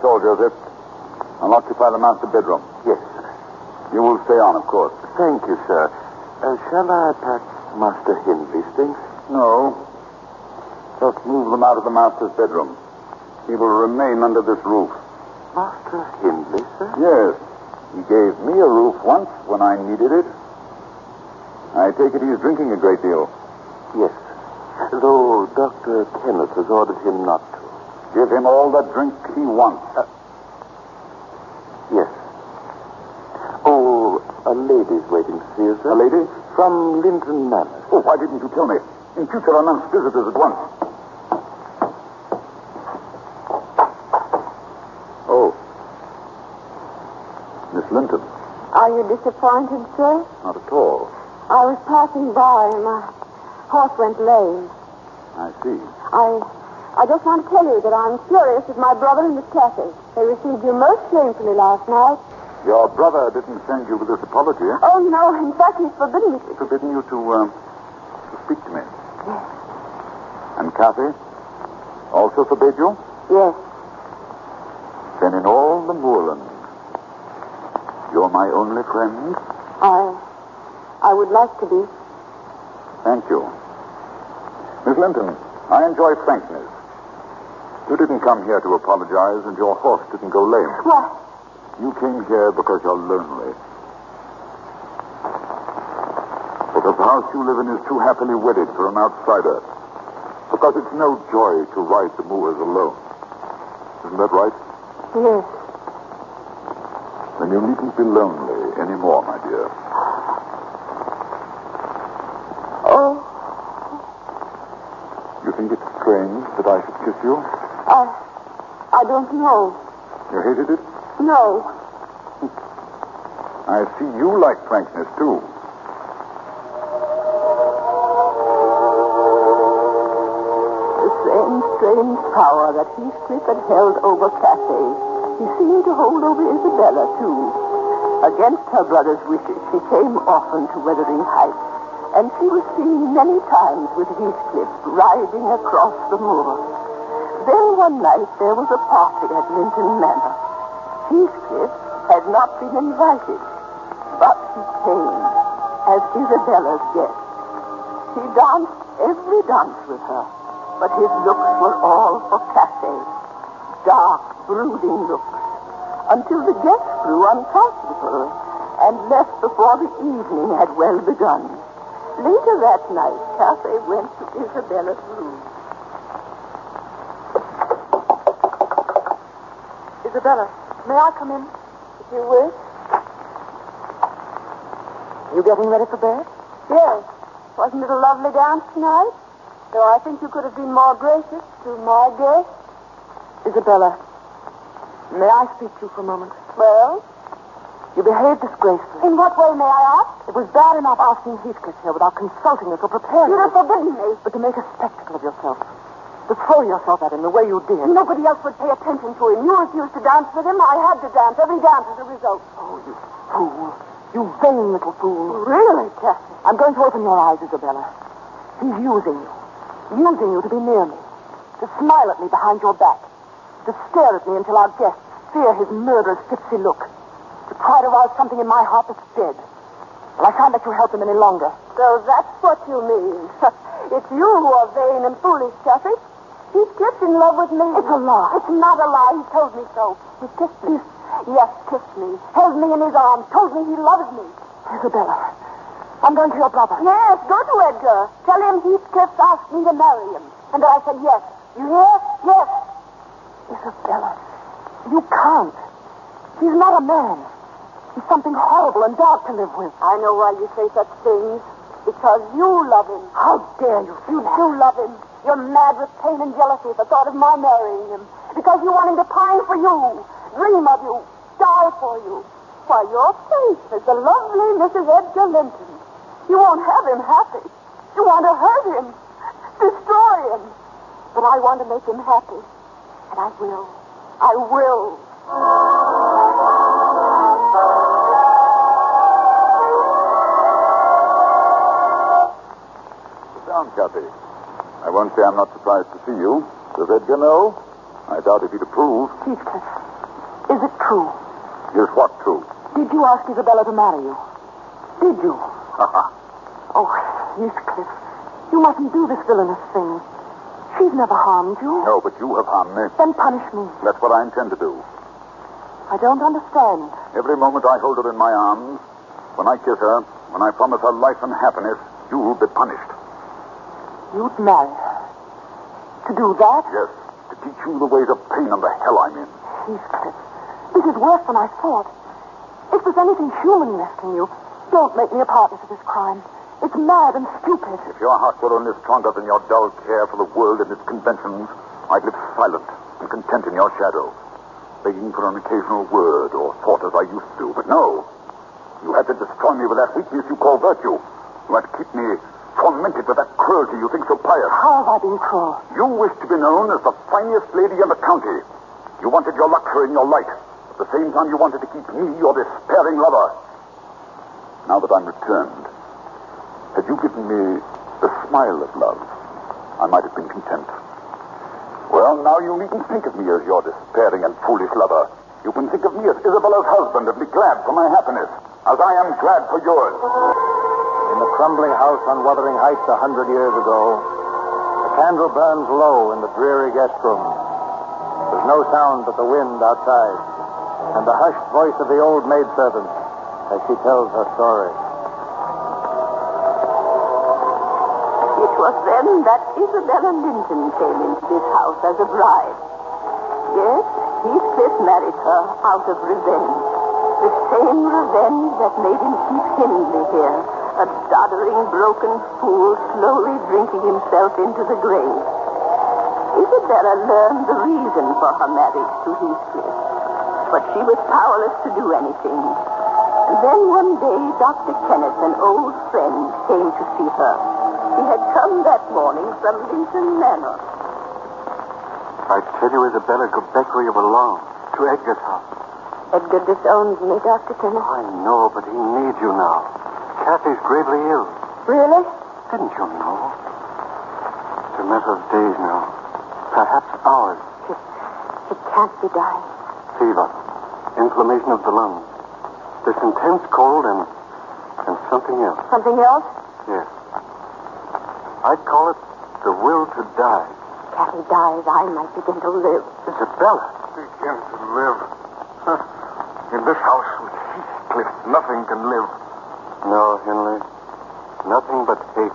all, Joseph. I'll occupy the master bedroom. Yes. You will stay on, of course. Thank you, sir. Shall I pack Master Hindley's things? No. Just move them out of the master's bedroom. He will remain under this roof. Master Hindley, sir? Yes. He gave me a roof once when I needed it. I take it he's drinking a great deal. Yes. Though Dr. Kenneth has ordered him not to. Give him all the drink he wants. Yes. Oh, a lady's waiting to see you, sir. A lady? From Linton Manor. Oh, why didn't you tell me? In future, announce visitors at once. Oh. Miss Linton. Are you disappointed, sir? Not at all. I was passing by and my horse went lame. I see. I just want to tell you that I'm furious with my brother and Miss Cathy. They received you most shamefully last night. Your brother didn't send you with this apology, eh? Oh, no. In fact, he's forbidden me to. Forbidden you to speak to me. Yes. And Cathy also forbade you? Yes. Then in all the moorland, you're my only friend? I would like to be. Thank you. Miss Linton, I enjoy frankness. You didn't come here to apologize, and your horse didn't go lame. What? You came here because you're lonely. Because the house you live in is too happily wedded for an outsider. Because it's no joy to ride the moors alone. Isn't that right? Yes. Then you needn't be lonely anymore, my dear. Oh. You think it's strange that I should kiss you? I don't know. You hated it? No. I see you like frankness, too. The same strange power that Heathcliff had held over Cathy, he seemed to hold over Isabella, too. Against her brother's wishes, she came often to Wuthering Heights, and she was seen many times with Heathcliff riding across the moor. Then one night there was a party at Linton Manor. Heathcliff had not been invited, but he came as Isabella's guest. He danced every dance with her, but his looks were all for Cathy. Dark, brooding looks, until the guests grew uncomfortable and left before the evening had well begun. Later that night, Cathy went to Isabella's room. Isabella, may I come in? If you wish. You getting ready for bed? Yes. Wasn't it a lovely dance tonight? Though I think you could have been more gracious to my guest. Isabella, may I speak to you for a moment? Well? You behaved disgracefully. In what way, may I ask? It was bad enough asking Heathcliff here without consulting us or preparing You'd us. have forbidden me. But to make a spectacle of yourself, to throw yourself at him the way you did. Nobody else would pay attention to him. You refused to dance with him. I had to dance. Every dance as a result. Oh, you fool. You vain little fool. Really, Cathy? I'm going to open your eyes, Isabella. He's using you. Using you to be near me. To smile at me behind your back. To stare at me until our guests fear his murderous, tipsy look. To try to rouse something in my heart that's dead. Well, I can't let you help him any longer. So that's what you mean. It's you who are vain and foolish, Cathy. Heathcliff's in love with me. It's a lie. It's not a lie. He told me so. He kissed me. Yes, kissed me. Held me in his arms. Told me he loves me. Isabella, I'm going to your brother. Yes, go to Edgar. Tell him Heathcliff asked me to marry him. And that I said yes. You hear? Yes. Isabella, you can't. He's not a man. He's something horrible and dark to live with. I know why you say such things. Because you love him. How dare you You do love him. You're mad with pain and jealousy at the thought of my marrying him. Because you want him to pine for you, dream of you, die for you. Why, your face is the lovely Mrs. Edgar Linton. You won't have him happy. You want to hurt him, destroy him. But I want to make him happy. And I will. I will. Sit down, Cathy. I won't say I'm not surprised to see you. Does Edgar know? I doubt if he'd approve. Heathcliff, Is it true? Is what true? Did you ask Isabella to marry you? Did you? Haha. Oh, Heathcliff, you mustn't do this villainous thing. She's never harmed you. No, but you have harmed me. Then punish me. That's what I intend to do. I don't understand. Every moment I hold her in my arms, when I kiss her, when I promise her life and happiness, you'll be punished. You'd marry her. To do that? Yes, to teach you the ways of pain and the hell I'm in. Heathcliff, this is worse than I thought. If there's anything human left in you, don't make me a partner to this crime. It's mad and stupid. If your heart were only stronger than your dull care for the world and its conventions, I'd live silent and content in your shadow, begging for an occasional word or thought as I used to. But no, you had to destroy me with that weakness you call virtue. You had to keep me tormented with that cruelty you think so pious. How have I been cruel? You wished to be known as the finest lady in the county. You wanted your luxury and your light. At the same time, you wanted to keep me, your despairing lover. Now that I'm returned, had you given me the smile of love, I might have been content. Well, now you needn't think of me as your despairing and foolish lover. You can think of me as Isabella's husband and be glad for my happiness, as I am glad for yours. In the crumbling house on Wuthering Heights 100 years ago, the candle burns low in the dreary guest room. There's no sound but the wind outside and the hushed voice of the old maidservant as she tells her story. It was then that Isabella Linton came into this house as a bride. Yes, Heathcliff married her out of revenge. The same revenge that made him keep Hindley here, a doddering, broken fool slowly drinking himself into the grave. Isabella learned the reason for her marriage to Heathcliff, but she was powerless to do anything. And then one day, Dr. Kenneth, an old friend, came to see her. He had come that morning from Linton Manor. I tell you, Isabella, go back where you belong, to Edgar's house. Edgar disowns me, Dr. Kenneth. I know, but he needs you now. Cathy's gravely ill. Really? Didn't you know? It's a matter of days now. Perhaps hours. She can't be dying. Fever. Inflammation of the lungs. This intense cold and something else. Something else? Yes. I'd call it the will to die. Cathy dies, I might begin to live. Isabella. Begin to live. In this house with Heathcliff, nothing can live. No, Henley. Nothing but hate.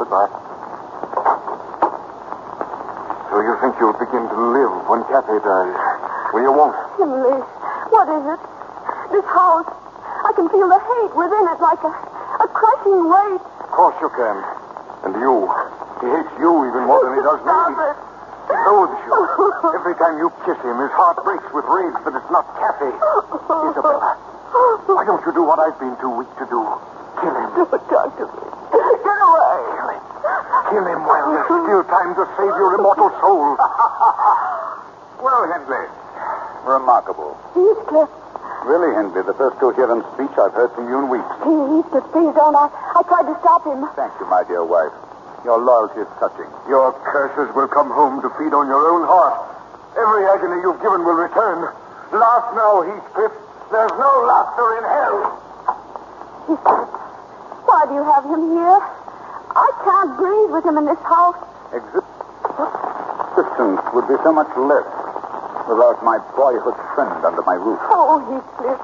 Goodbye. So you think you'll begin to live when Cathy dies? Well, you won't. Emily, what is it? This house, I can feel the hate within it like a crushing weight. Of course you can. And you. He hates you even more than he does me. Stop it. He loathes you. Every time you kiss him, his heart breaks with rage that it's not Cathy. Isabella, why don't you do what I've been too weak to do? Kill him. Don't talk to me. Get away. Kill him. Kill him while there's still time to save your immortal soul. Well, Hindley, remarkable. Heathcliff. Really, Hindley, the first coherent speech I've heard from you in weeks. Heathcliff, please don't. I tried to stop him. Thank you, my dear wife. Your loyalty is touching. Your curses will come home to feed on your own heart. Every agony you've given will return. Laugh now, Heathcliff. There's no laughter in hell. Heathcliff, why do you have him here? I can't breathe with him in this house. Existence would be so much less without my boyhood friend under my roof. Oh, Heathcliff,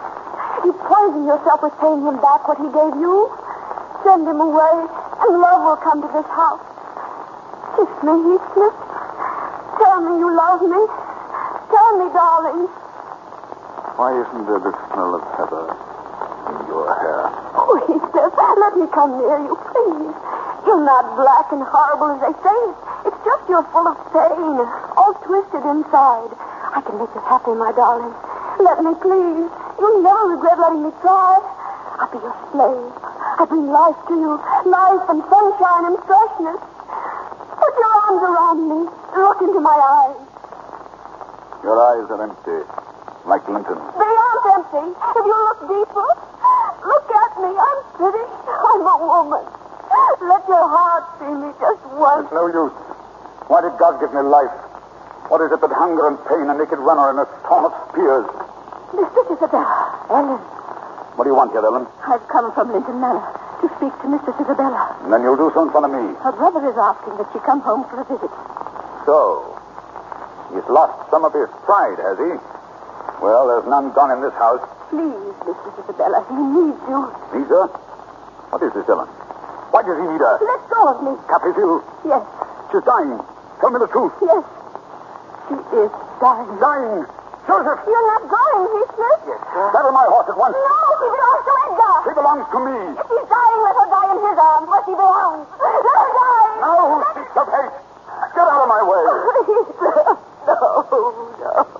you poison yourself with paying him back what he gave you. Send him away, and love will come to this house. Kiss me, Heathcliff. Tell me you love me. Tell me, darling. Why isn't there the smell of heather in your hair? Oh, Heathcliff, let me come near you, please. You're not black and horrible as they say. It's just you're full of pain, all twisted inside. I can make you happy, my darling. Let me, please. You'll never regret letting me try. I'll be your slave. I bring life to you. Life and sunshine and freshness. Put your arms around me. Look into my eyes. Your eyes are empty, like Linton. They aren't empty. If you look deeper, look at me. I'm pretty. I'm a woman. Let your heart see me just once. It's no use. Why did God give me life? What is it but hunger and pain, a naked runner and a storm of spears? Mistress Isabella. Ellen. What do you want here, Ellen? I've come from Linton Manor to speak to Mistress Isabella. And then you'll do so in front of me. Her brother is asking that she come home for a visit. So, he's lost some of his pride, has he? Well, there's none gone in this house. Please, Mistress Isabella, he needs you. Needs her? What is this, Ellen? Why does he need her? Let go of me. Cathy's ill. Yes, She's dying. Tell me the truth. yes. She is dying. Dying. Joseph! You're not going, Heathcliff? Yes, sir. Saddle my horse at once. No, she belongs to Edgar. She belongs to me. If she's dying, let her die in his arms where she belongs. Let her die. No, speaks of hate. Get out of my way. Heathcliff. No, no.